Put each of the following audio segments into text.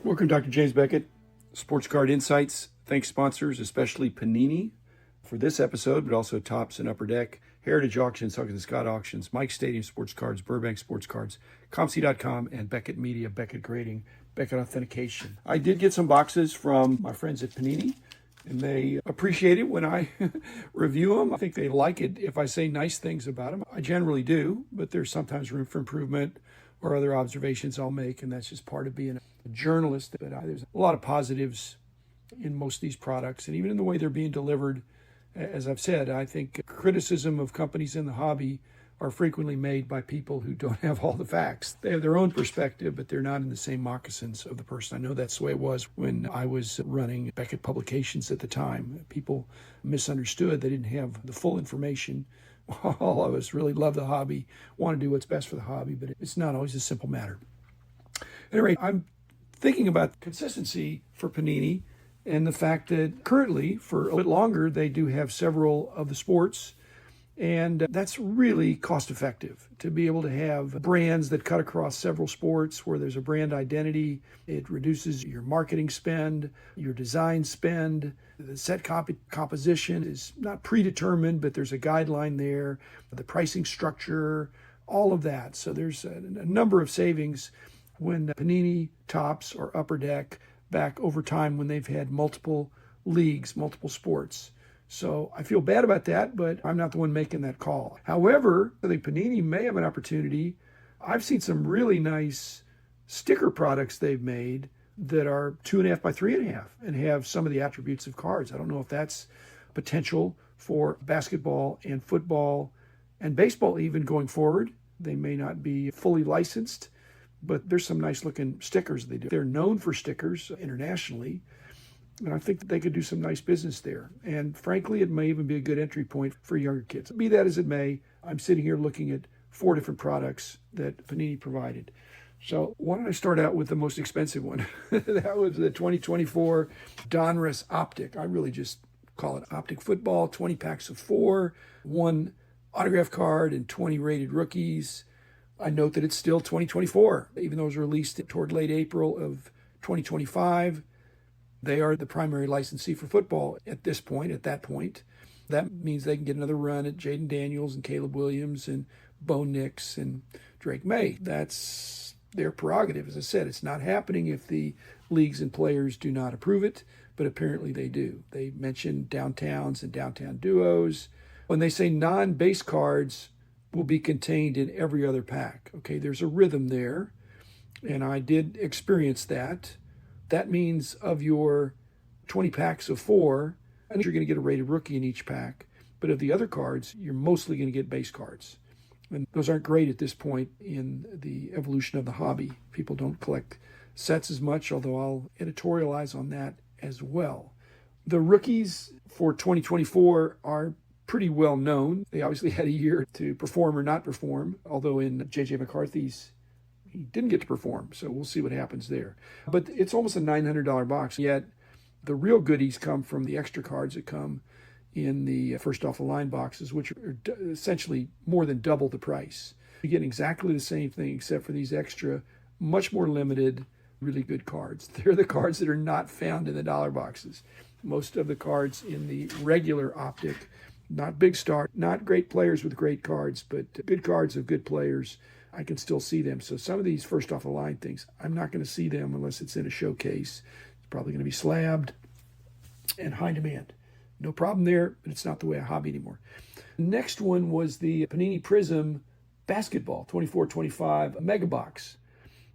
Welcome, Dr. James Beckett, Sports Card Insights. Thanks sponsors, especially Panini for this episode, but also Topps and Upper Deck, Heritage Auctions, Huggins & Scott Auctions, Mike Stadium Sports Cards, Burbank Sports Cards, ComC.com, and Beckett Media, Beckett Grading, Beckett Authentication. I did get some boxes from my friends at Panini, and they appreciate it when I review them. I think they like it if I say nice things about them. I generally do, but there's sometimes room for improvement or other observations I'll make, and that's just part of being a journalist. But there's a lot of positives in most of these products, and even in the way they're being delivered. As I've said, I think criticism of companies in the hobby are frequently made by people who don't have all the facts. They have their own perspective, but they're not in the same moccasins of the person. I know that's the way it was when I was running Beckett Publications at the time. People misunderstood. They didn't have the full information. All of us really love the hobby, want to do what's best for the hobby, but it's not always a simple matter. At any rate, I'm thinking about consistency for Panini and the fact that currently, for a bit longer, they do have several of the sports, and that's really cost effective to be able to have brands that cut across several sports where there's a brand identity. It reduces your marketing spend, your design spend. The set composition is not predetermined, but there's a guideline there, the pricing structure, all of that. So there's a number of savings when Panini, Topps, or Upper Deck back over time when they've had multiple leagues, multiple sports. So I feel bad about that, but I'm not the one making that call. However, I think Panini may have an opportunity. I've seen some really nice sticker products they've made that are 2.5 by 3.5 and have some of the attributes of cards. I don't know if that's potential for basketball and football and baseball even going forward. They may not be fully licensed, but there's some nice looking stickers they do. They're known for stickers internationally, and I think that they could do some nice business there. And frankly, it may even be a good entry point for younger kids. Be that as it may, I'm sitting here looking at 4 different products that Panini provided. So why don't I start out with the most expensive one? That was the 2024 Donruss Optic. I really just call it Optic Football, 20 packs of 4, 1 autograph card, and 20 rated rookies. I note that it's still 2024, even though it was released toward late April of 2025. They are the primary licensee for football at this point, at that point. That means they can get another run at Jaden Daniels and Caleb Williams and Bo Nix and Drake May. That's their prerogative. As I said, it's not happening if the leagues and players do not approve it, but apparently they do. They mention downtowns and downtown duos. When they say non-base cards will be contained in every other pack. Okay, there's a rhythm there, and I did experience that. That means of your 20 packs of 4, I think you're going to get a rated rookie in each pack, but of the other cards, you're mostly going to get base cards. And those aren't great at this point in the evolution of the hobby. People don't collect sets as much, although I'll editorialize on that as well. The rookies for 2024 are pretty well known. They obviously had a year to perform or not perform, although in J.J. McCarthy's, he didn't get to perform, so we'll see what happens there. But it's almost a $900 box, yet the real goodies come from the extra cards that come in the first off the line boxes, which are essentially more than double the price. You're getting exactly the same thing except for these extra, much more limited, really good cards. They're the cards that are not found in the dollar boxes. Most of the cards in the regular Optic, not big star, not great players with great cards, but good cards of good players, I can still see them. So some of these first off the line things, I'm not going to see them unless it's in a showcase. It's probably going to be slabbed and high demand. No problem there, but it's not the way I hobby anymore. Next one was the Panini Prism Basketball 24-25 Mega Box.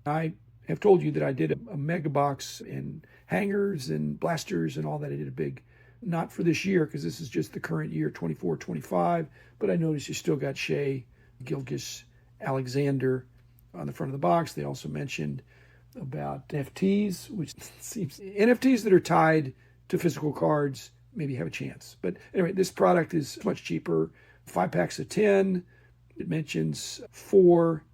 I have told you that I did a Mega Box and hangers and blasters and all that. I did a big, not for this year because this is just the current year, 24-25, but I noticed you still got Shea Gilgeous Alexander on the front of the box. They also mentioned about NFTs, which seems NFTs that are tied to physical cards maybe have a chance. But anyway, this product is much cheaper. 5 packs of 10. It mentions 4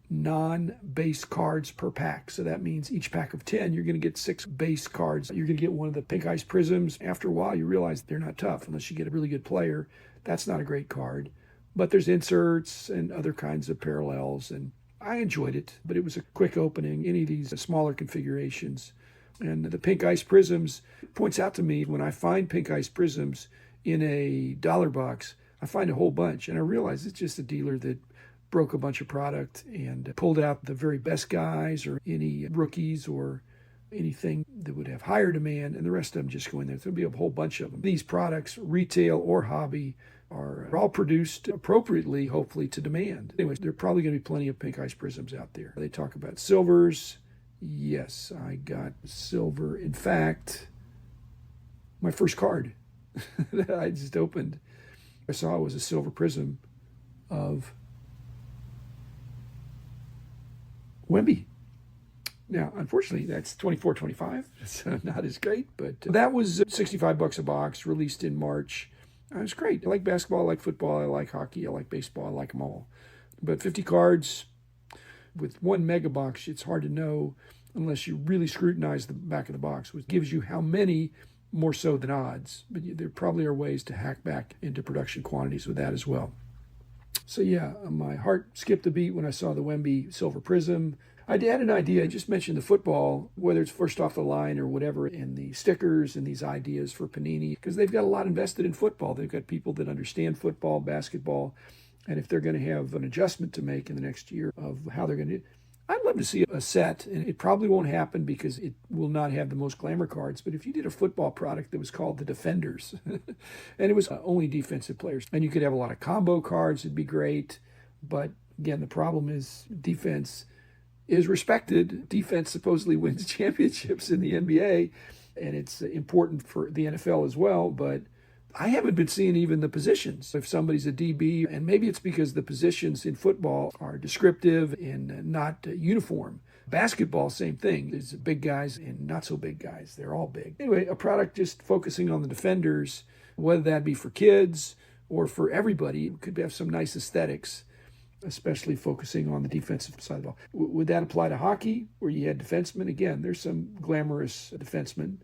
non-base cards per pack. So that means each pack of 10, you're going to get 6 base cards. You're going to get one of the pink ice prisms. After a while, you realize they're not tough unless you get a really good player. That's not a great card. But there's inserts and other kinds of parallels, and I enjoyed it, but it was a quick opening. Any of these smaller configurations And the pink ice prisms points out to me when I find pink ice prisms in a dollar box, I find a whole bunch. And I realize it's just a dealer that broke a bunch of product and pulled out the very best guys or any rookies or anything that would have higher demand, and the rest of them just go in there. There'll be a whole bunch of them. These products, retail or hobby, are all produced appropriately, hopefully, to demand. Anyways, there are probably going to be plenty of pink ice prisms out there. They talk about silvers. Yes, I got silver. In fact, my first card that I just opened, I saw it was a silver prism of Wemby. Now, unfortunately, that's $24.25. It's not as great, but that was $65 a box, released in March. It was great. I like basketball, I like football, I like hockey, I like baseball, I like them all. But 50 cards with one mega box, it's hard to know unless you really scrutinize the back of the box, which gives you how many more so than odds. But there probably are ways to hack back into production quantities with that as well. So yeah, my heart skipped a beat when I saw the Wemby Silver Prism. I had an idea. I just mentioned the football, whether it's first off the line or whatever, and the stickers and these ideas for Panini, because they've got a lot invested in football. They've got people that understand football, basketball, and if they're going to have an adjustment to make in the next year of how they're going to do it, I'd love to see a set, and it probably won't happen because it will not have the most glamour cards, but if you did a football product that was called the Defenders, and it was only defensive players, and you could have a lot of combo cards, it'd be great, but again, the problem is defense is respected. Defense supposedly wins championships in the NBA, and it's important for the NFL as well, but I haven't been seeing even the positions. If somebody's a DB, and maybe it's because the positions in football are descriptive and not uniform. Basketball, same thing. There's big guys and not so big guys. They're all big. Anyway, a product just focusing on the defenders, whether that be for kids or for everybody, it could have some nice aesthetics, especially focusing on the defensive side of the ball. Would that apply to hockey, where you had defensemen? Again, there's some glamorous defensemen.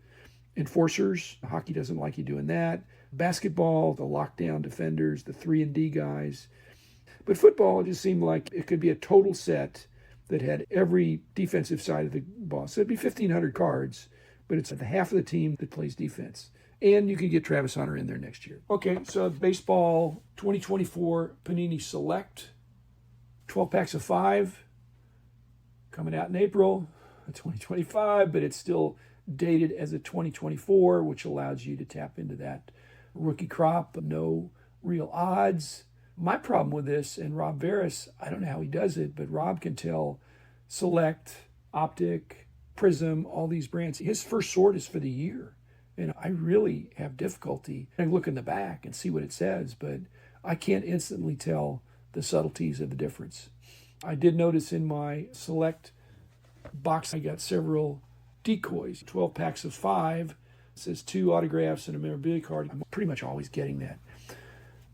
Enforcers, hockey doesn't like you doing that. Basketball, the lockdown defenders, the 3-and-D guys. But football, it just seemed like it could be a total set that had every defensive side of the ball. So it'd be 1,500 cards, but it's the half of the team that plays defense. And you could get Travis Hunter in there next year. Okay, so baseball 2024 Panini Select, 12 packs of 5, coming out in April 2025, but it's still dated as a 2024, which allows you to tap into that rookie crop, no real odds. My problem with this, and Rob Veras, I don't know how he does it, but Rob can tell Select, Optic, Prism, all these brands. His first sort is for the year. And I really have difficulty. I look in the back and see what it says, but I can't instantly tell the subtleties of the difference. I did notice in my Select box, I got several decoys, 12 packs of 5. It says 2 autographs and a memorabilia card. I'm pretty much always getting that.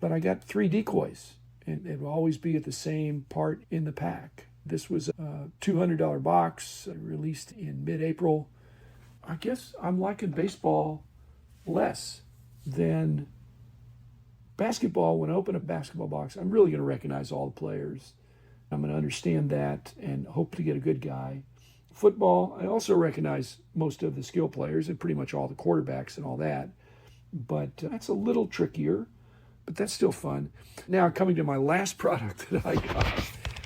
But I got 3 decoys, and it will always be at the same part in the pack. This was a $200 box released in mid-April. I guess I'm liking baseball less than basketball. When I open a basketball box, I'm really going to recognize all the players. I'm going to understand that and hope to get a good guy. Football, I also recognize most of the skill players and pretty much all the quarterbacks and all that. But that's a little trickier, but that's still fun. Now, coming to my last product that I got,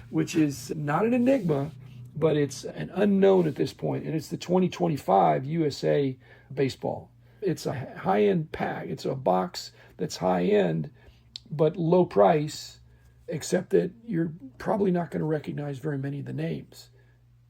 which is not an enigma, but it's an unknown at this point, and it's the 2025 USA Baseball. It's a high-end pack. It's a box that's high-end, but low price, except that you're probably not going to recognize very many of the names.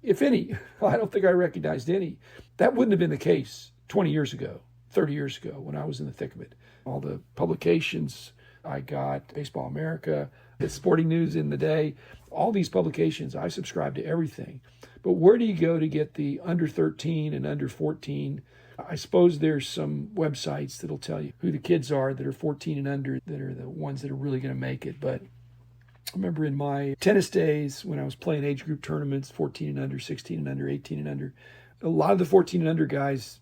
If any. I don't think I recognized any. That wouldn't have been the case 20 years ago, 30 years ago, when I was in the thick of it. All the publications I got, Baseball America, the Sporting News in the day, all these publications, I subscribe to everything. But where do you go to get the under 13 and under 14? I suppose there's some websites that'll tell you who the kids are that are 14 and under, that are the ones that are really going to make it. But I remember in my tennis days when I was playing age group tournaments, 14 and under, 16 and under, 18 and under, a lot of the 14 and under guys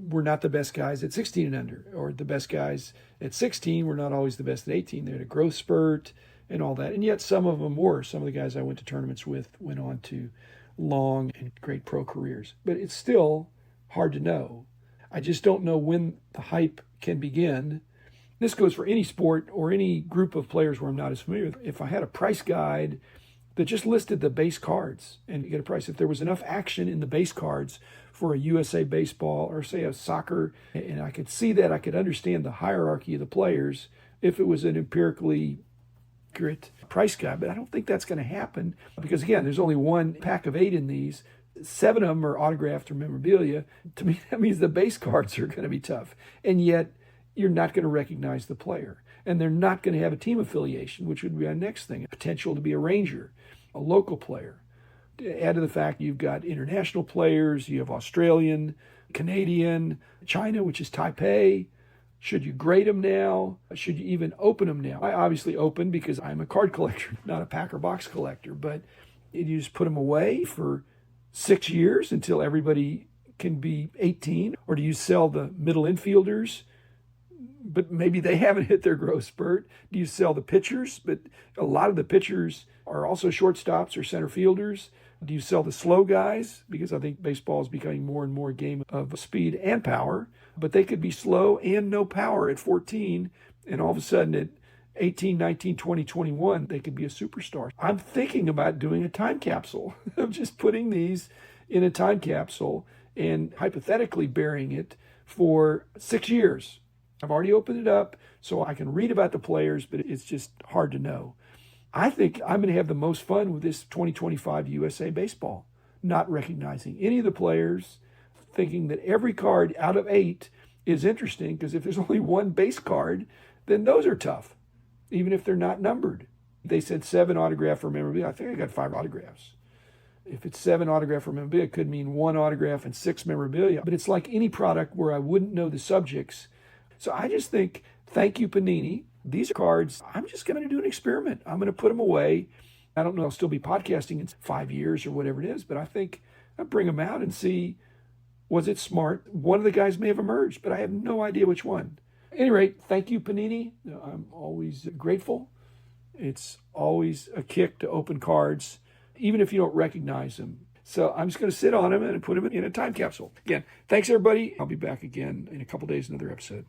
were not the best guys at 16 and under, or the best guys at 16 were not always the best at 18. They had a growth spurt and all that. And yet some of them were. Some of the guys I went to tournaments with went on to long and great pro careers. But it's still hard to know. I just don't know when the hype can begin. This goes for any sport or any group of players where I'm not as familiar with. If I had a price guide that just listed the base cards and you get a price, if there was enough action in the base cards for a USA baseball or say a soccer, and I could see that, I could understand the hierarchy of the players if it was an empirically accurate price guide. But I don't think that's going to happen because, again, there's only one pack of 8 in these. 7 of them are autographed or memorabilia. To me, that means the base cards are going to be tough. And yet, you're not going to recognize the player. And they're not going to have a team affiliation, which would be our next thing. Potential to be a Ranger, a local player. Add to the fact you've got international players, you have Australian, Canadian, China, which is Taipei. Should you grade them now? Should you even open them now? I obviously open because I'm a card collector, not a pack or box collector. But you just put them away for 6 years until everybody can be 18? Or do you sell the middle infielders, but maybe they haven't hit their growth spurt? Do you sell the pitchers? But a lot of the pitchers are also shortstops or center fielders. Do you sell the slow guys? Because I think baseball is becoming more and more a game of speed and power, but they could be slow and no power at 14, and all of a sudden at 18, 19, 20, 21, they could be a superstar. I'm thinking about doing a time capsule. I'm just putting these in a time capsule and hypothetically burying it for 6 years. I've already opened it up so I can read about the players, but it's just hard to know. I think I'm going to have the most fun with this 2025 USA Baseball, not recognizing any of the players, thinking that every card out of 8 is interesting, because if there's only one base card, then those are tough, even if they're not numbered. They said 7 autograph for memorabilia. I think I got 5 autographs. If it's 7 autograph for memorabilia, it could mean 1 autograph and 6 memorabilia. But it's like any product where I wouldn't know the subjects. So I just think, thank you, Panini. These are cards, I'm just going to do an experiment. I'm going to put them away. I don't know, I'll still be podcasting in 5 years or whatever it is, but I think I'll bring them out and see, was it smart? One of the guys may have emerged, but I have no idea which one. At any rate, thank you, Panini. I'm always grateful. It's always a kick to open cards, even if you don't recognize them. So I'm just going to sit on them and put them in a time capsule. Again, thanks, everybody. I'll be back again in a couple days, another episode.